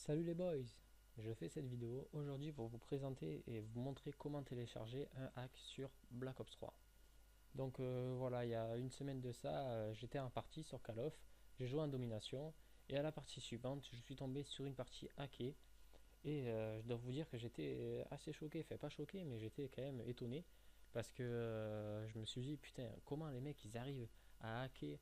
Salut les boys, je fais cette vidéo aujourd'hui pour vous présenter et vous montrer comment télécharger un hack sur Black Ops 3. Donc voilà, il y a une semaine de ça, j'étais en partie sur Call of, j'ai joué en domination et à la partie suivante, je suis tombé sur une partie hackée et je dois vous dire que j'étais assez choqué, enfin pas choqué mais j'étais quand même étonné parce que je me suis dit putain comment les mecs ils arrivent à hacker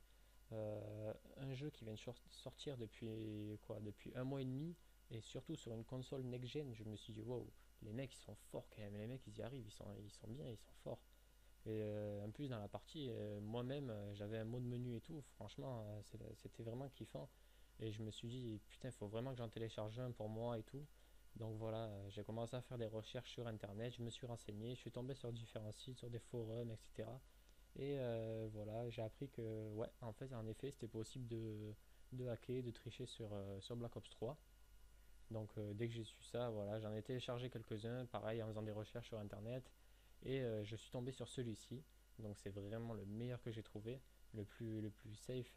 un jeu qui vient de sortir depuis quoi, depuis un mois et demi, et surtout sur une console next-gen. Je me suis dit wow, les mecs ils sont forts quand même, les mecs ils y arrivent, ils sont bien, ils sont forts. Et en plus dans la partie, moi-même j'avais un mode menu et tout, franchement c'était vraiment kiffant. Et je me suis dit putain, il faut vraiment que j'en télécharge un pour moi et tout. Donc voilà, j'ai commencé à faire des recherches sur internet, je me suis renseigné, je suis tombé sur différents sites, sur des forums, etc. Et voilà, j'ai appris que, ouais, en fait, en effet, c'était possible de hacker, de tricher sur Black Ops 3. Donc, dès que j'ai su ça, voilà, j'en ai téléchargé quelques-uns, pareil, en faisant des recherches sur Internet. Et je suis tombé sur celui-ci. Donc, c'est vraiment le meilleur que j'ai trouvé, le plus safe,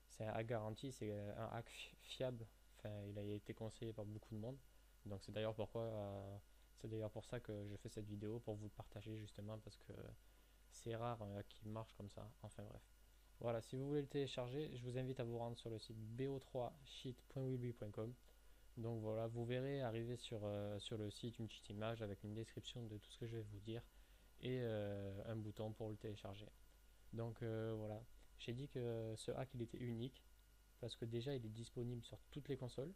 c'est un hack garanti, c'est un hack fiable. Enfin, il a été conseillé par beaucoup de monde. Donc, c'est d'ailleurs pour ça que je fais cette vidéo, pour vous le partager justement, parce que c'est rare qu'il marche comme ça. Enfin bref. Voilà, si vous voulez le télécharger, je vous invite à vous rendre sur le site bo3sheet.weebly.com. Donc voilà, vous verrez arriver sur le site une petite image avec une description de tout ce que je vais vous dire et un bouton pour le télécharger. Donc voilà, j'ai dit que ce hack il était unique parce que déjà il est disponible sur toutes les consoles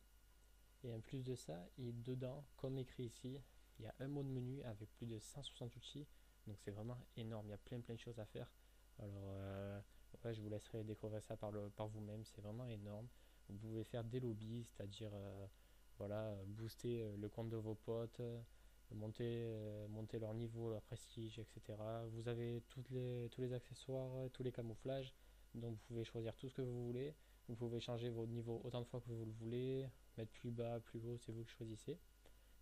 et en plus de ça, dedans, comme écrit ici, il y a un mode menu avec plus de 160 outils. Donc c'est vraiment énorme, il y a plein de choses à faire. Alors ouais, je vous laisserai découvrir ça par vous-même, c'est vraiment énorme. Vous pouvez faire des lobbies, c'est-à-dire voilà, booster le compte de vos potes, monter leur niveau, leur prestige, etc. Vous avez tous les accessoires, tous les camouflages, donc vous pouvez choisir tout ce que vous voulez. Vous pouvez changer votre niveau autant de fois que vous le voulez, mettre plus bas, plus haut, c'est vous qui choisissez.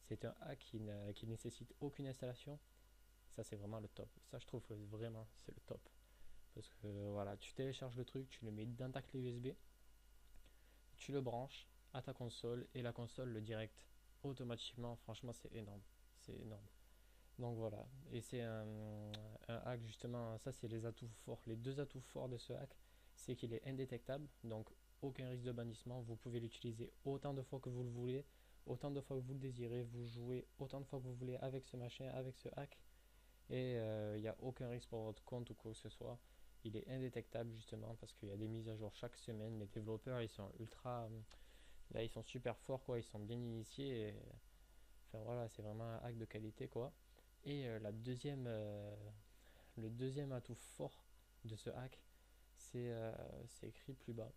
C'est un hack qui nécessite aucune installation. Ça, c'est vraiment le top. Ça, je trouve que vraiment, c'est le top. Parce que voilà, tu télécharges le truc, tu le mets dans ta clé USB, tu le branches à ta console et la console le direct automatiquement. Franchement, c'est énorme. C'est énorme. Donc voilà. Et c'est un hack justement. Ça, c'est les atouts forts. Les deux atouts forts de ce hack, c'est qu'il est indétectable. Donc aucun risque de bannissement. Vous pouvez l'utiliser autant de fois que vous le voulez, autant de fois que vous le désirez. Vous jouez autant de fois que vous voulez avec ce machin, avec ce hack. Et il n'y a aucun risque pour votre compte ou quoi que ce soit. Il est indétectable justement parce qu'il y a des mises à jour chaque semaine. Les développeurs ils sont ultra, là ils sont super forts quoi, ils sont bien initiés. Et, enfin voilà, c'est vraiment un hack de qualité quoi. Et le deuxième atout fort de ce hack, c'est écrit plus bas.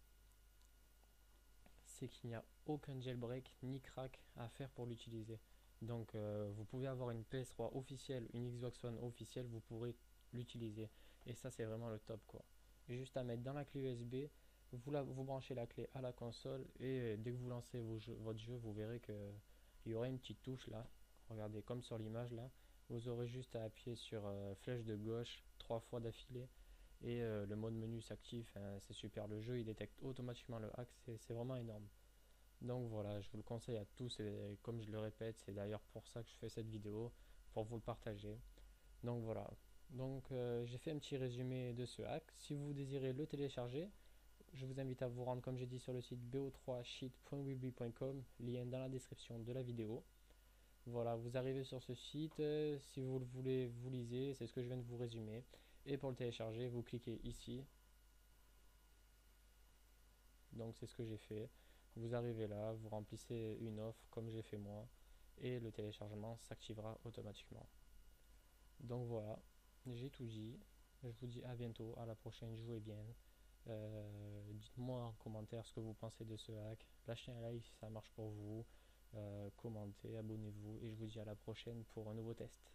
C'est qu'il n'y a aucun jailbreak ni crack à faire pour l'utiliser. Donc vous pouvez avoir une PS3 officielle, une Xbox One officielle, vous pourrez l'utiliser. Et ça c'est vraiment le top quoi. Juste à mettre dans la clé USB, vous branchez la clé à la console et dès que vous lancez votre jeu, vous verrez que il y aura une petite touche là. Regardez comme sur l'image là. Vous aurez juste à appuyer sur flèche de gauche 3 fois d'affilée et le mode menu s'active. Hein, c'est super, le jeu il détecte automatiquement le hack, c'est vraiment énorme. Donc voilà, je vous le conseille à tous et comme je le répète, c'est d'ailleurs pour ça que je fais cette vidéo, pour vous le partager. Donc voilà, donc j'ai fait un petit résumé de ce hack. Si vous désirez le télécharger, je vous invite à vous rendre comme j'ai dit sur le site bo3sheet.weebly.com, lien dans la description de la vidéo. Voilà, vous arrivez sur ce site, si vous le voulez, vous lisez, c'est ce que je viens de vous résumer. Et pour le télécharger, vous cliquez ici. Donc c'est ce que j'ai fait. Vous arrivez là, vous remplissez une offre comme j'ai fait moi et le téléchargement s'activera automatiquement. Donc voilà, j'ai tout dit. Je vous dis à bientôt, à la prochaine, jouez bien. Dites-moi en commentaire ce que vous pensez de ce hack. Lâchez un like si ça marche pour vous. Commentez, abonnez-vous et je vous dis à la prochaine pour un nouveau test.